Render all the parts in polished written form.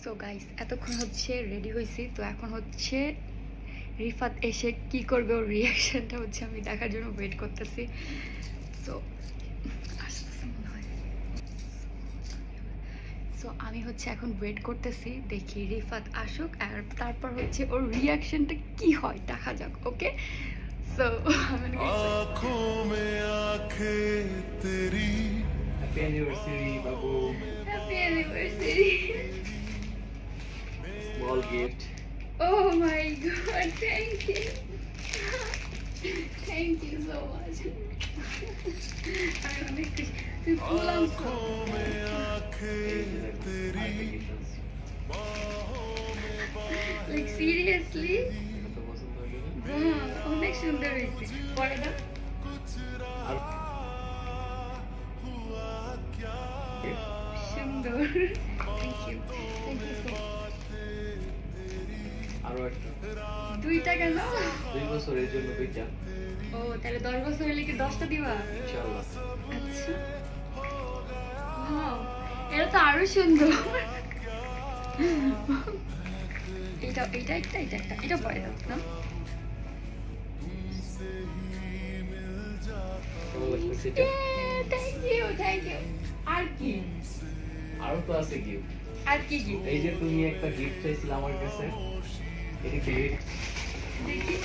So guys এতক্ষণ হচ্ছে ready হয়েছি, তো এখন হচ্ছে রিফাত এসে কি করবে, ওর রিয়াকশনটা হচ্ছে আমি দেখার জন্য ওয়েট করতেছি। সো আসতেছে মনে হয়। সো আমি হচ্ছে এখন ওয়েট করতেছি, দেখি রিফাত আসুক আর তারপর হচ্ছে ওর রিয়াকশনটা কি হয় দেখা যাক। ওকে সো आँखों में आँखें तेरी happy anniversary Babu happy anniversary. Small gift Oh my god, thank you. Thank you so much. I'm অনেক খুশি। তুই ফুল আনছো? आँखों में आँखें तेरी Like seriously? तो पसंद हो गया হ্যাঁ, অনেক সুন্দর হয়েছে। পরে দাও। সুন্দর। Thank you. Thank you so much. আরো একটা দুইটা কেন? 2 বছরের জন্য দুইটা ও তাহলে 10 বছর হলে কি 10টা দিবা? ইনশাআল্লাহ আচ্ছা। Wow, এটা তো আরো সুন্দর। এটা পরে দাও না? ও সেটা থ্যাংক ইউ। আর কি? আরো তো আছে গিফট আর কি কি? এই যে তুমি একটা গিফট চাইছিলে আমার কাছে এটা কি দেখি।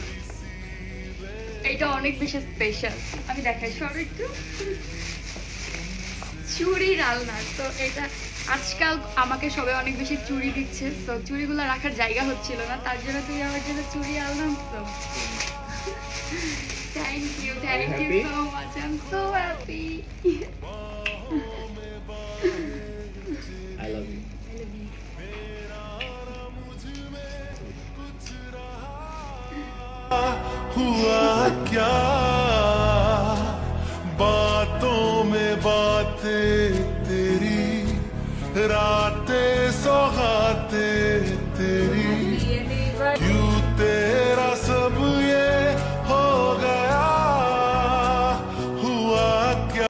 এটা অনেক বেশি স্পেশাল, আমি দেখাই সরো একটু। চুড়ির আলনা। তো এটা আজকাল আমাকে সবাই অনেক বেশি চুড়ি দিচ্ছে, তো চুড়িগুলো রাখার জায়গা হচ্ছিল না, তার জন্য তুই আমার জন্য চুড়ি আলনা আনছো। Thank you happy? So much, I am so happy. I love you हुआ क्या